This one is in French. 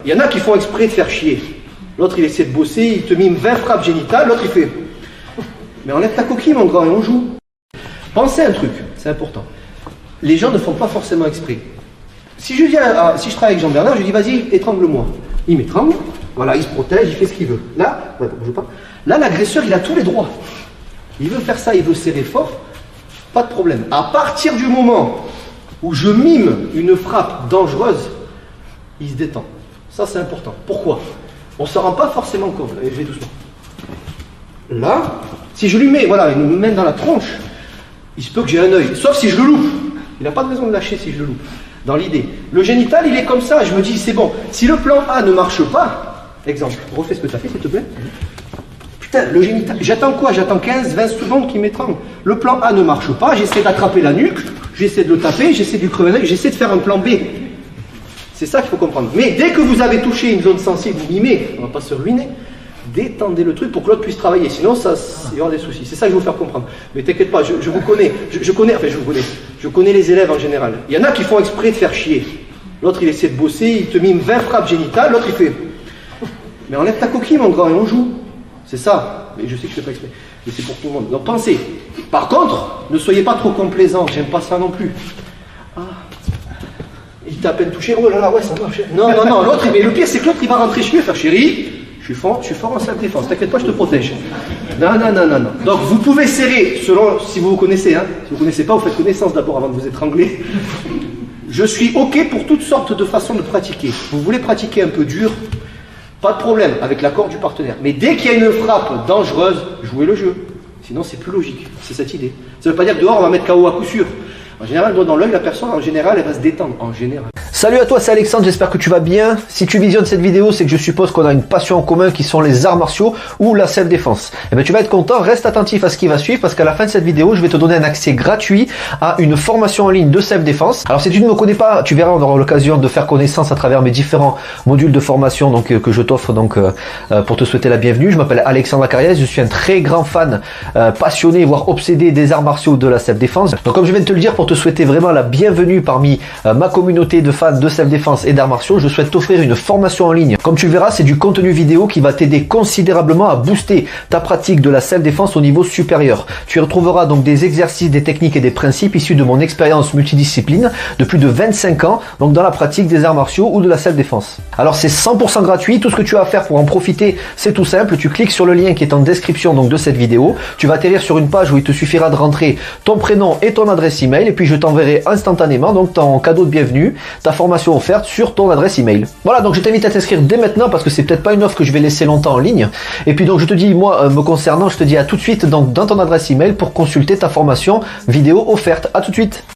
Il y en a qui font exprès de faire chier. L'autre il essaie de bosser, il te mime 20 frappes génitales, l'autre il fait mais enlève ta coquille mon grand et on joue. Pensez à un truc, c'est important. Les gens ne font pas forcément exprès. Si je travaille avec Jean-Bernard, je lui dis vas-y, étrangle-moi. Il m'étrangle, voilà, il se protège, il fait ce qu'il veut. Là, ouais, bouge pas. Là, l'agresseur, il a tous les droits. Il veut faire ça, il veut serrer fort, pas de problème. À partir du moment où je mime une frappe dangereuse, il se détend. Ça, c'est important. Pourquoi? On ne s'en rend pas forcément compte. Allez, je vais doucement. Là, si je lui mets voilà, une main dans la tronche, il se peut que j'ai un œil. Sauf si je le loupe. Il n'a pas de raison de lâcher si je le loupe. Dans l'idée. Le génital, il est comme ça. Je me dis, c'est bon. Si le plan A ne marche pas, exemple, refais ce que tu as fait, s'il te plaît. Putain, le génital, j'attends quoi? J'attends 15-20 secondes qu'il m'étrangle. Le plan A ne marche pas, j'essaie d'attraper la nuque, j'essaie de le taper, j'essaie de lui crever l'œil, j'essaie de faire un plan B. C'est ça qu'il faut comprendre. Mais dès que vous avez touché une zone sensible, vous mimez, on ne va pas se ruiner, détendez le truc pour que l'autre puisse travailler. Sinon, il y aura des soucis. C'est ça que je veux vous faire comprendre. Mais t'inquiète pas, je vous connais. Je connais les élèves en général. Il y en a qui font exprès de faire chier. L'autre, il essaie de bosser, il te mime 20 frappes génitales, l'autre, il fait mais enlève ta coquille, mon grand, et on joue. C'est ça. Mais je sais que je fais pas exprès. Mais c'est pour tout le monde. Donc pensez. Par contre, ne soyez pas trop complaisant. J'aime pas ça non plus. Ah. Il t'a à peine touché. Oh là là, ouais, ça marche. Non, l'autre, mais le pire, c'est que l'autre, il va rentrer chez lui et faire chérie. Je suis fort en self-défense. T'inquiète pas, je te protège. Non. Donc, vous pouvez serrer, selon, si vous vous connaissez, hein. Si vous ne connaissez pas, vous faites connaissance d'abord avant de vous étrangler. Je suis OK pour toutes sortes de façons de pratiquer. Vous voulez pratiquer un peu dur, pas de problème, avec l'accord du partenaire. Mais dès qu'il y a une frappe dangereuse, jouez le jeu. Sinon, c'est plus logique. C'est cette idée. Ça ne veut pas dire que dehors, on va mettre KO à coup sûr. En général, dans l'œil, la personne, en général, elle va se détendre. En général. Salut à toi, c'est Alexandre, j'espère que tu vas bien. Si tu visionnes cette vidéo, c'est que je suppose qu'on a une passion en commun qui sont les arts martiaux ou la self-défense. Eh bien, tu vas être content, reste attentif à ce qui va suivre parce qu'à la fin de cette vidéo, je vais te donner un accès gratuit à une formation en ligne de self-défense. Alors, si tu ne me connais pas, tu verras, on aura l'occasion de faire connaissance à travers mes différents modules de formation que je t'offre pour te souhaiter la bienvenue. Je m'appelle Alexandre Acariès, je suis un très grand fan, passionné, voire obsédé des arts martiaux de la self-défense. Donc, comme je viens de te le dire, pour te souhaiter vraiment la bienvenue parmi ma communauté de fans de self-défense et d'arts martiaux, je souhaite t'offrir une formation en ligne. Comme tu le verras, c'est du contenu vidéo qui va t'aider considérablement à booster ta pratique de la self-défense au niveau supérieur. Tu y retrouveras donc des exercices, des techniques et des principes issus de mon expérience multidiscipline de plus de 25 ans, donc dans la pratique des arts martiaux ou de la self-défense. Alors c'est 100% gratuit, tout ce que tu as à faire pour en profiter, c'est tout simple, tu cliques sur le lien qui est en description donc de cette vidéo, tu vas atterrir sur une page où il te suffira de rentrer ton prénom et ton adresse email et puis je t'enverrai instantanément donc ton cadeau de bienvenue, ta formation offerte sur ton adresse email. Voilà, donc je t'invite à t'inscrire dès maintenant parce que c'est peut-être pas une offre que je vais laisser longtemps en ligne. Et puis donc je te dis, moi me concernant, je te dis à tout de suite donc dans ton adresse email pour consulter ta formation vidéo offerte. À tout de suite.